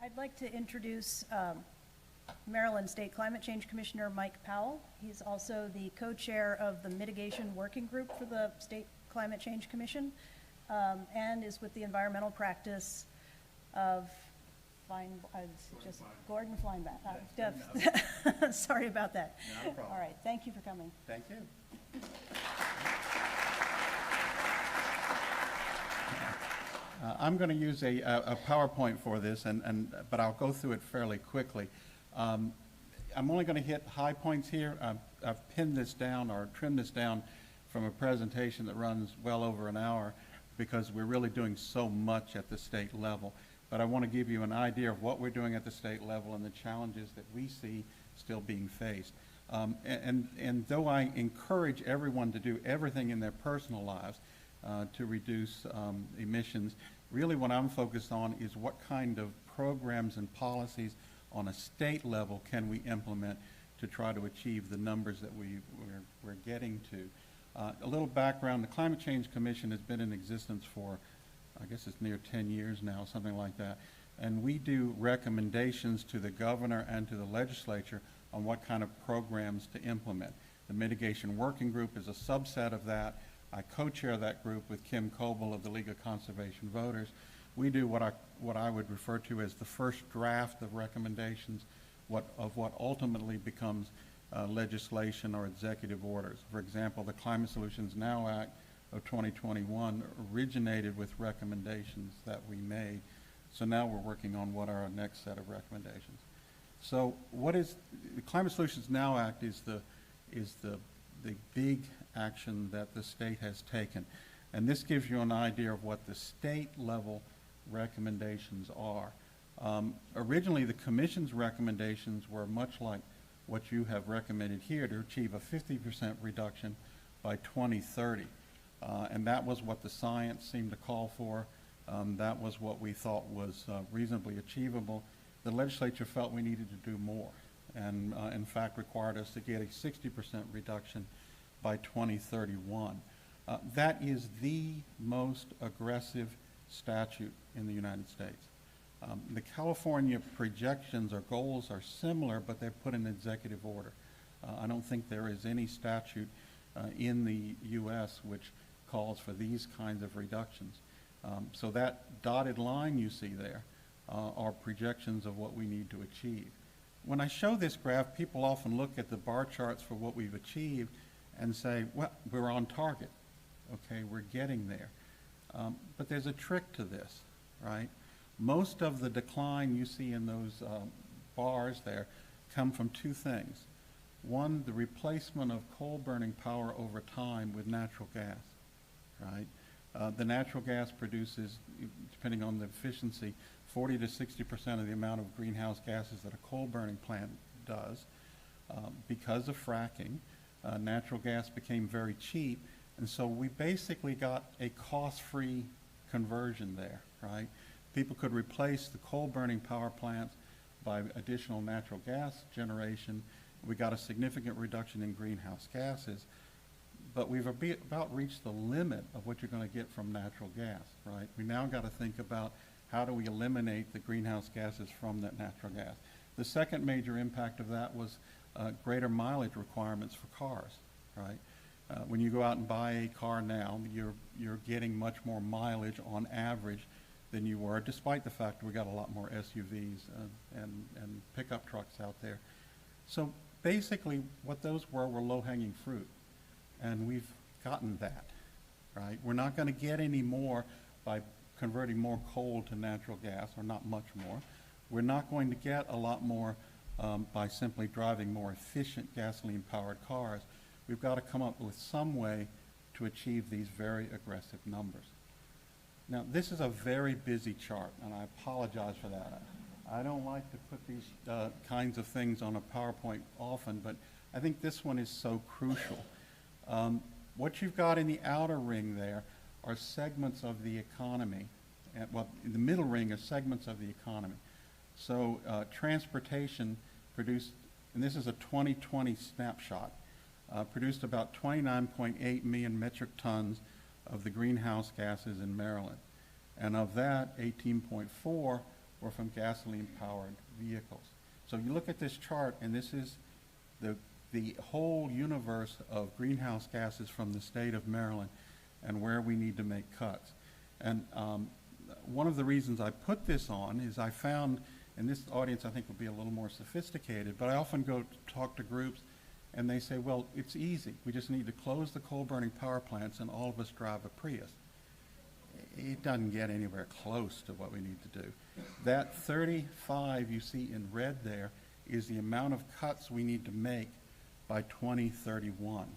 I'd like to introduce Maryland State Climate Change Commissioner Mike Powell. He's also the co-chair of the Mitigation Working Group for the State Climate Change Commission, and is with the environmental practice of Gordon Fleinbach. Sorry about that. Not a problem. All right, thank you for coming. Thank you. I'm going to use a PowerPoint for this, but I'll go through it fairly quickly. I'm only going to hit high points here. I've pinned this down or trimmed this down from a presentation that runs well over an hour because we're really doing so much at the state level. But I want to give you an idea of what we're doing at the state level and the challenges that we see still being faced. And though I encourage everyone to do everything in their personal lives to reduce emissions, really what I'm focused on is what kind of programs and policies on a state level can we implement to try to achieve the numbers that we're getting to. A little background, the Climate Change Commission has been in existence for, I guess it's near 10 years now, something like that. And we do recommendations to the governor and to the legislature on what kind of programs to implement. The Mitigation Working Group is a subset of that. I co-chair that group with Kim Coble of the League of Conservation Voters. We do what I would refer to as the first draft of recommendations of what ultimately becomes legislation or executive orders. For example, the Climate Solutions Now Act of 2021 originated with recommendations that we made. So now we're working on what are our next set of recommendations. So what is the Climate Solutions Now Act is the big action that the state has taken. And this gives you an idea of what the state level recommendations are. Originally, the Commission's recommendations were much like what you have recommended here, to achieve a 50% reduction by 2030. And that was what the science seemed to call for. That was what we thought was reasonably achievable. The legislature felt we needed to do more, and in fact required us to get a 60% reduction by 2031. That is the most aggressive statute in the United States. The California projections or goals are similar, but they're put in executive order. I don't think there is any statute in the U.S. which calls for these kinds of reductions. So that dotted line you see there are projections of what we need to achieve. When I show this graph, people often look at the bar charts for what we've achieved and say, well, we're on target. Okay, we're getting there. But there's a trick to this, right? Most of the decline you see in those bars there come from two things. One, the replacement of coal burning power over time with natural gas, right? The natural gas produces, depending on the efficiency, 40 to 60% of the amount of greenhouse gases that a coal burning plant does. Because of fracking, natural gas became very cheap, and so we basically got a cost-free conversion there, right? People could replace the coal burning power plants by additional natural gas generation. We got a significant reduction in greenhouse gases, but we've about reached the limit of what you're going to get from natural gas, right? We now got to think about how do we eliminate the greenhouse gases from that natural gas. The second major impact of that was greater mileage requirements for cars, right? When you go out and buy a car now, you're getting much more mileage on average than you were, despite the fact we got a lot more SUVs and pickup trucks out there. So basically what those were low-hanging fruit, and we've gotten that, right? We're not going to get any more by converting more coal to natural gas, or not much more. We're not going to get a lot more by simply driving more efficient gasoline-powered cars. We've got to come up with some way to achieve these very aggressive numbers. Now, this is a very busy chart, and I apologize for that. I don't like to put these kinds of things on a PowerPoint often, but I think this one is so crucial. What you've got in the outer ring there are segments of the economy. Well, in the middle ring are segments of the economy. So transportation produced, and this is a 2020 snapshot, produced about 29.8 million metric tons of the greenhouse gases in Maryland. And of that, 18.4 or from gasoline-powered vehicles. So you look at this chart, and this is the whole universe of greenhouse gases from the state of Maryland and where we need to make cuts. And one of the reasons I put this on is I found, and this audience I think will be a little more sophisticated, but I often go to talk to groups and they say, well, it's easy. We just need to close the coal-burning power plants and all of us drive a Prius. It doesn't get anywhere close to what we need to do. That 35 you see in red there is the amount of cuts we need to make by 2031.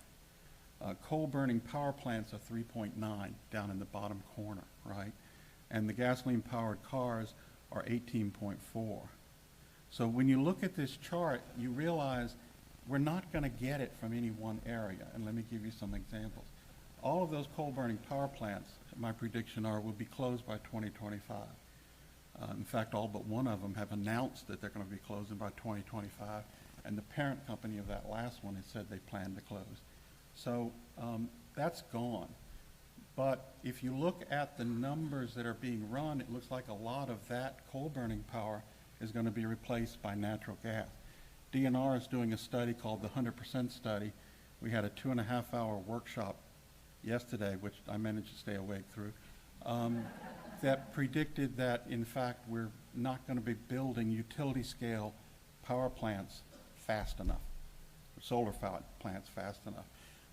Coal-burning power plants are 3.9 down in the bottom corner, right? And the gasoline-powered cars are 18.4. So when you look at this chart, you realize we're not going to get it from any one area. And let me give you some examples. All of those coal-burning power plants, my prediction are, will be closed by 2025. In fact, all but one of them have announced that they're going to be closing by 2025, and the parent company of that last one has said they plan to close. So that's gone. But if you look at the numbers that are being run, it looks like a lot of that coal-burning power is going to be replaced by natural gas. DNR is doing a study called the 100% study. We had a 2.5-hour workshop yesterday, which I managed to stay awake through, that predicted that, in fact, we're not going to be building utility-scale power plants fast enough, solar plants fast enough.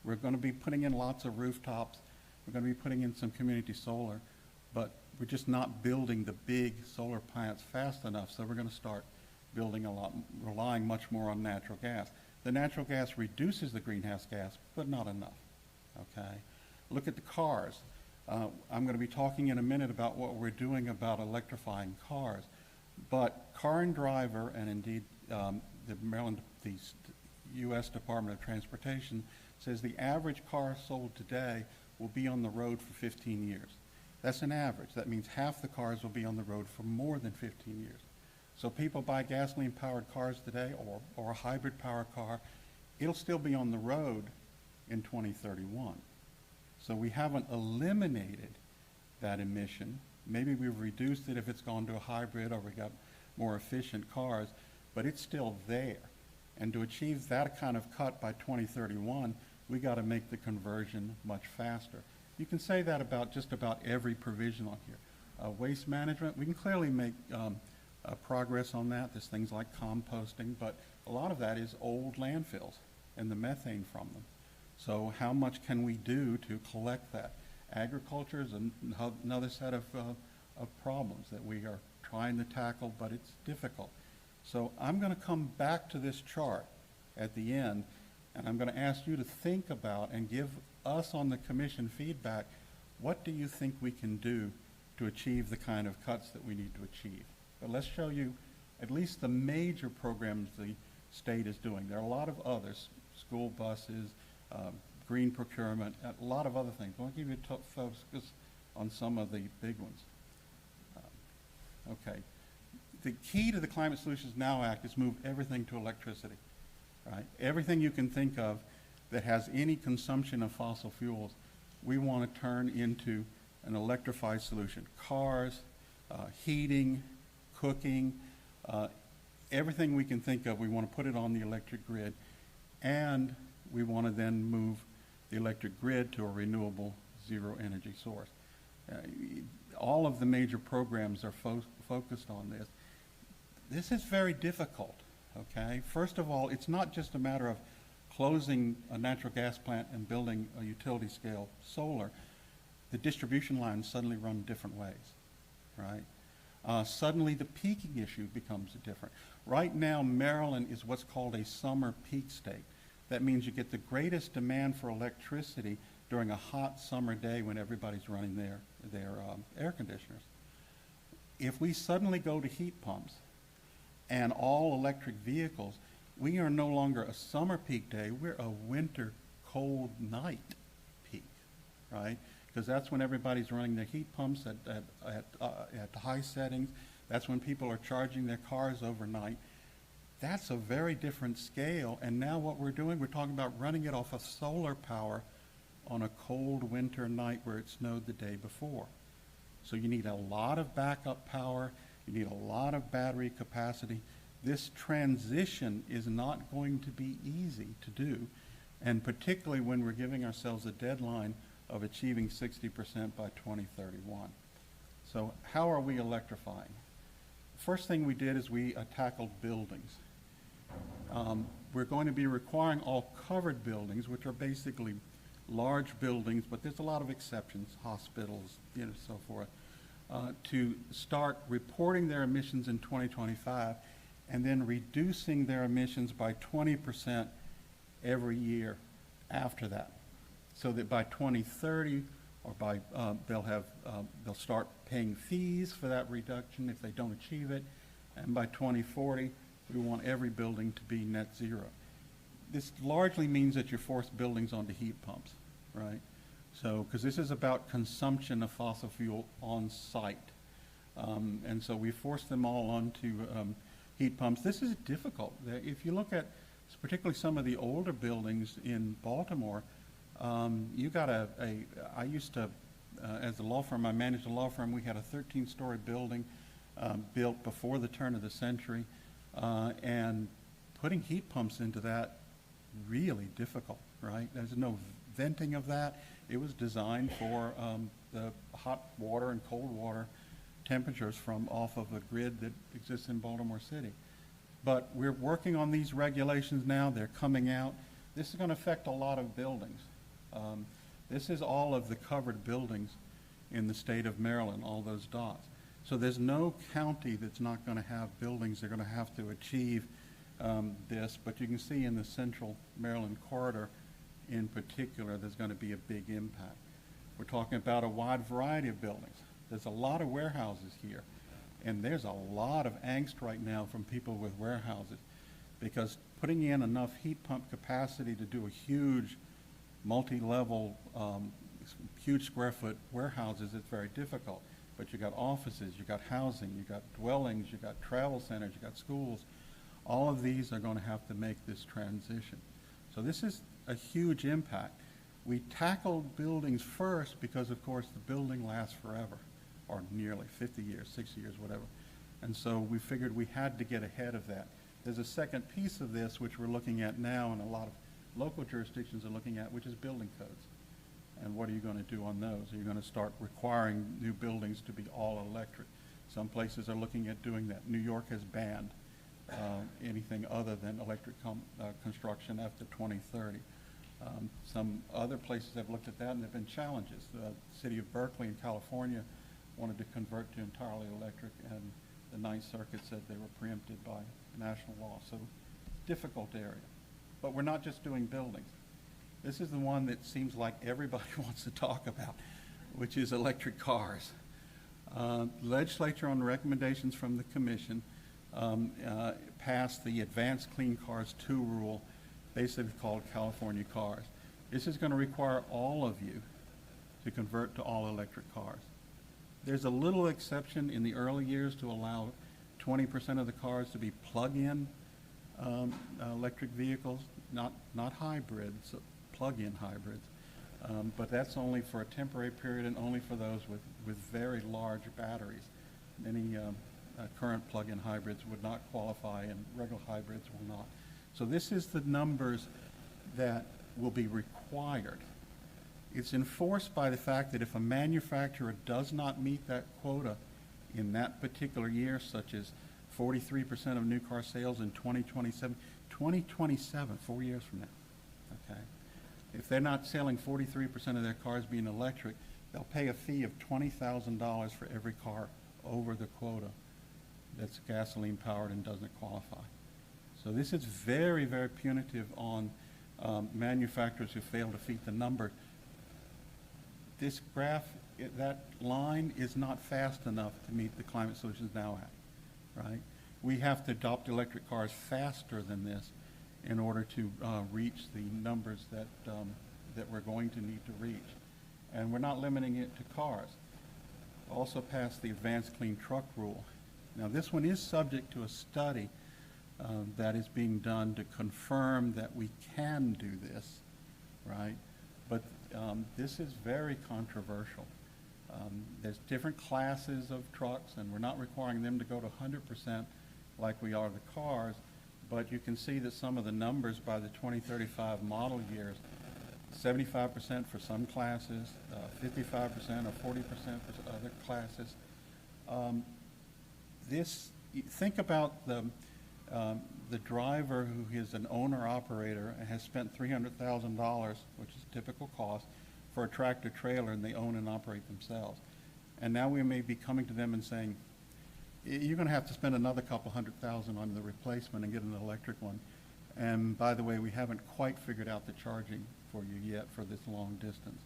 We're going to be putting in lots of rooftops. We're going to be putting in some community solar, but we're just not building the big solar plants fast enough, so we're going to start building relying much more on natural gas. The natural gas reduces the greenhouse gas, but not enough, okay? Look at the cars. I'm going to be talking in a minute about what we're doing about electrifying cars, but Car and Driver, and indeed the U.S. Department of Transportation, says the average car sold today will be on the road for 15 years. That's an average. That means half the cars will be on the road for more than 15 years. So people buy gasoline-powered cars today or a hybrid power car, it'll still be on the road in 2031. So we haven't eliminated that emission. Maybe we've reduced it if it's gone to a hybrid or we got more efficient cars, but it's still there. And to achieve that kind of cut by 2031, we got to make the conversion much faster. You can say that about just about every provision on here. Waste management, we can clearly make progress on that. There's things like composting, but a lot of that is old landfills and the methane from them. So how much can we do to collect that? Agriculture is another set of problems that we are trying to tackle, but it's difficult. So I'm going to come back to this chart at the end, and I'm going to ask you to think about and give us on the commission feedback. What do you think we can do to achieve the kind of cuts that we need to achieve? But let's show you at least the major programs the state is doing. There are a lot of others, school buses, green procurement, a lot of other things. I want to give you a focus on some of the big ones. Okay. The key to the Climate Solutions Now Act is move everything to electricity, right? Everything you can think of that has any consumption of fossil fuels, we want to turn into an electrified solution. Cars, heating, cooking, everything we can think of, we want to put it on the electric grid, and we want to then move the electric grid to a renewable zero energy source. All of the major programs are focused on this. This is very difficult, okay? First of all, it's not just a matter of closing a natural gas plant and building a utility scale solar. The distribution lines suddenly run different ways, right? Suddenly the peaking issue becomes different. Right now, Maryland is what's called a summer peak state. That means you get the greatest demand for electricity during a hot summer day when everybody's running their air conditioners. If we suddenly go to heat pumps and all electric vehicles, we are no longer a summer peak day, we're a winter cold night peak, right? Because that's when everybody's running their heat pumps at high settings. That's when people are charging their cars overnight. That's a very different scale. And now what we're doing, we're talking about running it off of solar power on a cold winter night where it snowed the day before. So you need a lot of backup power, You need a lot of battery capacity. This transition is not going to be easy to do, and particularly when we're giving ourselves a deadline of achieving 60% by 2031. So how are we electrifying? First thing we did is we tackled buildings. We're going to be requiring all covered buildings, which are basically large buildings, but there's a lot of exceptions, hospitals, so forth, to start reporting their emissions in 2025 and then reducing their emissions by 20% every year after that. So that by 2030, or by they'll start paying fees for that reduction if they don't achieve it, and by 2040, we want every building to be net zero. This largely means that you force buildings onto heat pumps, right? So, because this is about consumption of fossil fuel on site. And so we force them all onto heat pumps. This is difficult. If you look at particularly some of the older buildings in Baltimore, you got I used to, as a law firm, I managed a law firm, we had a 13-story building built before the turn of the century, and putting heat pumps into that, really difficult, right? There's no venting of that. It was designed for the hot water and cold water temperatures from off of the grid that exists in Baltimore City. But we're working on these regulations now. They're coming out. This is going to affect a lot of buildings. This is all of the covered buildings in the state of Maryland, all those dots. So there's no county that's not going to have buildings. They're going to have to achieve this. But you can see in the central Maryland corridor in particular, there's going to be a big impact. We're talking about a wide variety of buildings. There's a lot of warehouses here. And there's a lot of angst right now from people with warehouses, because putting in enough heat pump capacity to do a huge multi-level, huge square foot warehouses is very difficult. But you got offices, you got housing, you got dwellings, you got travel centers, you got schools. All of these are going to have to make this transition. So this is a huge impact. We tackled buildings first because, of course, the building lasts forever, or nearly 50 years, 60 years, whatever. And so we figured we had to get ahead of that. There's a second piece of this which we're looking at now, and a lot of local jurisdictions are looking at, which is building codes. And what are you going to do on those? Are you going to start requiring new buildings to be all electric? Some places are looking at doing that. New York has banned anything other than electric construction after 2030. Some other places have looked at that, and there have been challenges. The city of Berkeley in California wanted to convert to entirely electric, and the Ninth Circuit said they were preempted by national law. So, difficult area. But we're not just doing buildings. This is the one that seems like everybody wants to talk about, which is electric cars. Legislature, on recommendations from the Commission, passed the Advanced Clean Cars 2 rule, basically called California Cars. This is going to require all of you to convert to all electric cars. There's a little exception in the early years to allow 20% of the cars to be plug-in electric vehicles, not hybrids, plug-in hybrids. But that's only for a temporary period and only for those with very large batteries. Many current plug-in hybrids would not qualify, and regular hybrids will not. So this is the numbers that will be required. It's enforced by the fact that if a manufacturer does not meet that quota in that particular year, such as 43% of new car sales in 2027, 4 years from now, okay? If they're not selling 43% of their cars being electric, they'll pay a fee of $20,000 for every car over the quota that's gasoline powered and doesn't qualify. So this is very, very punitive on manufacturers who fail to meet the number. This graph, that line is not fast enough to meet the Climate Solutions Now Act, right? We have to adopt electric cars faster than this in order to reach the numbers that we're going to need to reach. And we're not limiting it to cars. Also passed the Advanced Clean Truck Rule. Now this one is subject to a study that is being done to confirm that we can do this, right? But this is very controversial. There's different classes of trucks, and we're not requiring them to go to 100% like we are the cars, but you can see that some of the numbers by the 2035 model years, 75% for some classes, 55% or 40% for other classes. Think about the driver who is an owner-operator and has spent $300,000, which is a typical cost, for a tractor trailer, and they own and operate themselves. And now we may be coming to them and saying, you're going to have to spend another couple $100,000 on the replacement and get an electric one. And by the way, we haven't quite figured out the charging for you yet for this long distance.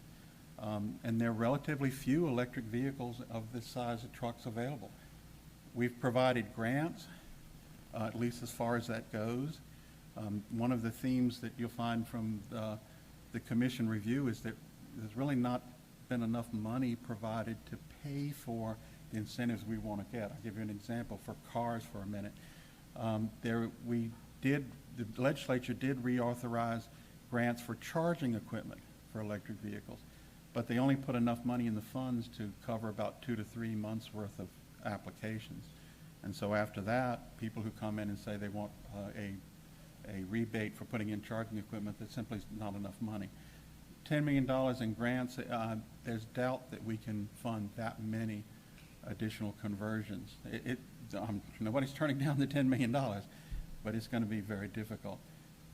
And there are relatively few electric vehicles of this size of trucks available. We've provided grants, at least as far as that goes. One of the themes that you'll find from the commission review is that there's really not been enough money provided to pay for the incentives we want to get. I'll give you an example for cars for a minute. The legislature did reauthorize grants for charging equipment for electric vehicles, but they only put enough money in the funds to cover about 2 to 3 months worth of applications. And so after that, people who come in and say they want a rebate for putting in charging equipment, that's simply not enough money. $10 million in grants, there's doubt that we can fund that many additional conversions. Nobody's turning down the $10 million, but it's going to be very difficult.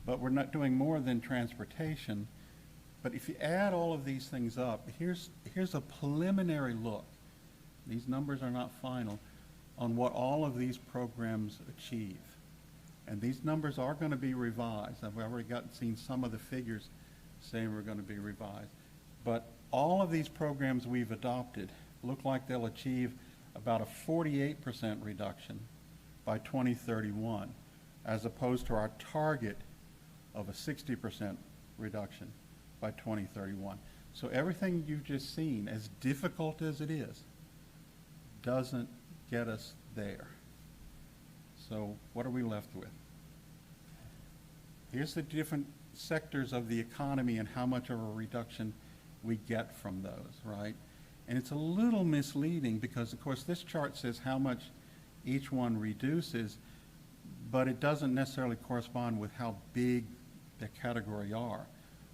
But we're not doing more than transportation. But if you add all of these things up, here's a preliminary look. These numbers are not final on what all of these programs achieve. And these numbers are going to be revised. I've already seen some of the figures saying we're going to be revised. But all of these programs we've adopted look like they'll achieve about a 48% reduction by 2031, as opposed to our target of a 60% reduction by 2031. So everything you've just seen, as difficult as it is, doesn't get us there. So what are we left with? Here's the different sectors of the economy and how much of a reduction we get from those, right? And it's a little misleading because, of course, this chart says how much each one reduces, but it doesn't necessarily correspond with how big the category are.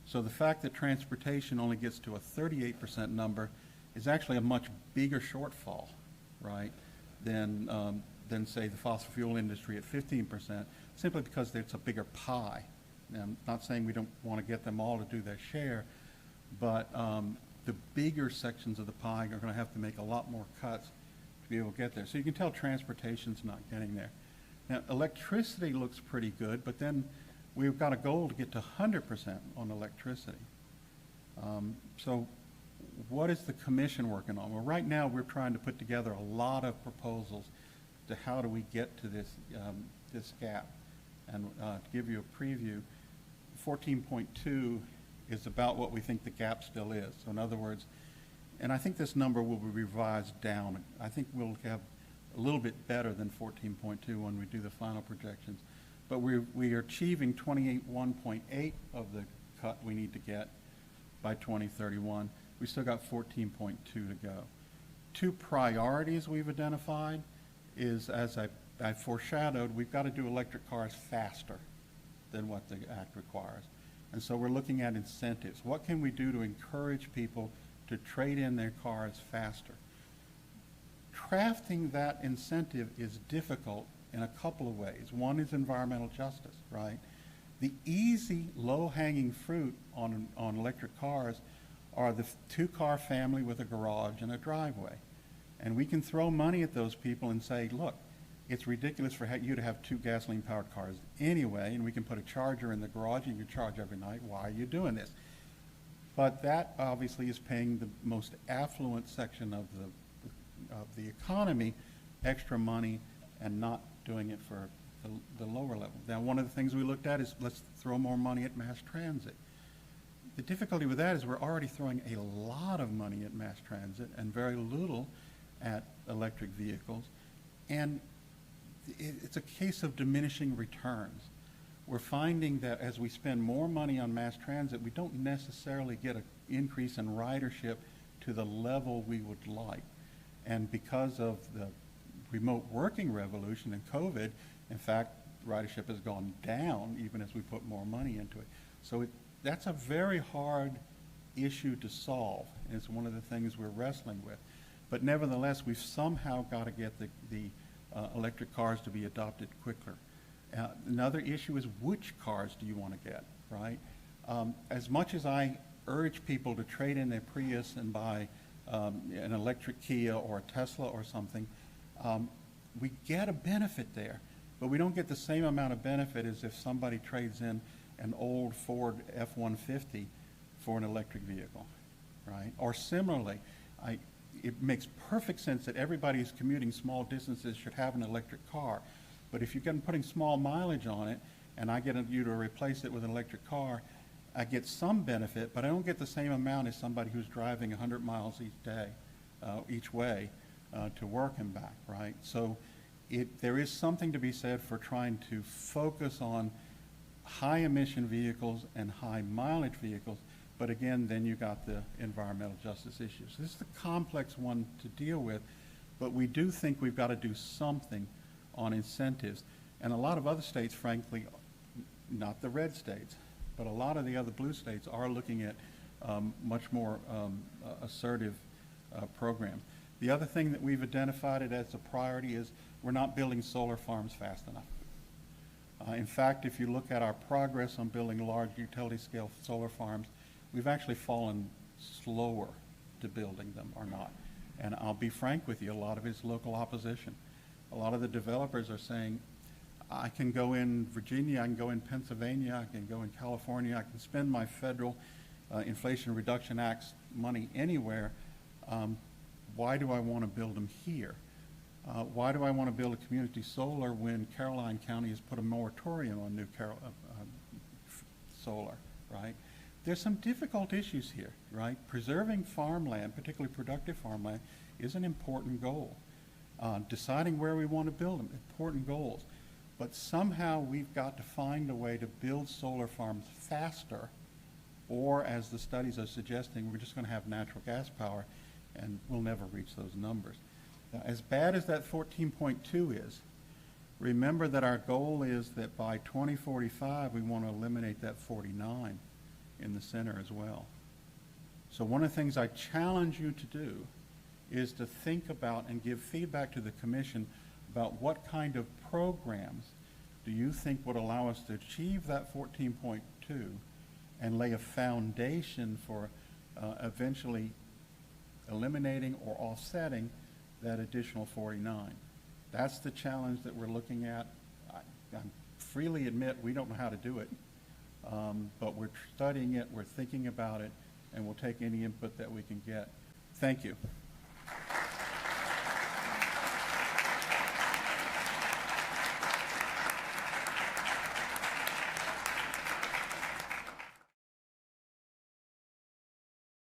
So the fact that transportation only gets to a 38% number is actually a much bigger shortfall, right, than say the fossil fuel industry at 15%, simply because it's a bigger pie. Now, I'm not saying we don't want to get them all to do their share, but the bigger sections of the pie are going to have to make a lot more cuts to be able to get there. So you can tell transportation's not getting there. Now, electricity looks pretty good, but then we've got a goal to get to 100% on electricity. So what is the commission working on? Well, right now we're trying to put together a lot of proposals to how do we get to this, this gap. And to give you a preview, 14.2 is about what we think the gap still is. So in other words, and I think this number will be revised down. I think we'll have a little bit better than 14.2 when we do the final projections. But we are achieving 21.8 of the cut we need to get by 2031. We still got 14.2 to go. Two priorities we've identified is, as I foreshadowed, we've got to do electric cars faster than what the Act requires. And so we're looking at incentives. What can we do to encourage people to trade in their cars faster? Crafting that incentive is difficult in a couple of ways. One is environmental justice, right? The easy, low-hanging fruit on electric cars are the two-car family with a garage and a driveway. And we can throw money at those people and say, look, it's ridiculous for you to have two gasoline-powered cars anyway, and we can put a charger in the garage and you can charge every night. Why are you doing this? But that obviously is paying the most affluent section of the economy extra money and not doing it for the lower level. Now, one of the things we looked at is let's throw more money at mass transit. The difficulty with that is we're already throwing a lot of money at mass transit and very little at electric vehicles. And it's a case of diminishing returns. We're finding that as we spend more money on mass transit, we don't necessarily get an increase in ridership to the level we would like. And because of the remote working revolution and COVID, in fact, ridership has gone down even as we put more money into it. So that's a very hard issue to solve, and it's one of the things we're wrestling with. But nevertheless, we've somehow got to get the electric cars to be adopted quicker. Another issue is which cars do you want to get, right? As much as I urge people to trade in their Prius and buy an electric Kia or a Tesla or something, we get a benefit there, but we don't get the same amount of benefit as if somebody trades in an old Ford F-150 for an electric vehicle, right? Or similarly, it makes perfect sense that everybody who's commuting small distances should have an electric car. But if you're putting small mileage on it, and I get you to replace it with an electric car, I get some benefit, but I don't get the same amount as somebody who's driving 100 miles each day, each way, to work and back, right? So there is something to be said for trying to focus on high emission vehicles and high mileage vehicles, but again, then you got the environmental justice issues. This is a complex one to deal with, but we do think we've got to do something on incentives. And a lot of other states, frankly, not the red states, but a lot of the other blue states are looking at much more assertive programs. The other thing that we've identified it as a priority is we're not building solar farms fast enough. In fact, if you look at our progress on building large utility scale solar farms, we've actually fallen slower to building them or not. And I'll be frank with you, a lot of it's local opposition. A lot of the developers are saying, I can go in Virginia, I can go in Pennsylvania, I can go in California, I can spend my federal Inflation Reduction Act money anywhere. Why do I want to build them here? Why do I want to build a community solar when Caroline County has put a moratorium on new solar, right? There's some difficult issues here, right? Preserving farmland, particularly productive farmland, is an important goal. Deciding where we want to build them, important goals. But somehow we've got to find a way to build solar farms faster, or as the studies are suggesting, we're just going to have natural gas power and we'll never reach those numbers. Now, as bad as that 14.2 is, remember that our goal is that by 2045 we want to eliminate that 49 in the center as well. So one of the things I challenge you to do is to think about and give feedback to the Commission about what kind of programs do you think would allow us to achieve that 14.2 and lay a foundation for eventually eliminating or offsetting that additional 49. That's the challenge that we're looking at. I freely admit we don't know how to do it, but we're studying it, we're thinking about it, and we'll take any input that we can get. Thank you.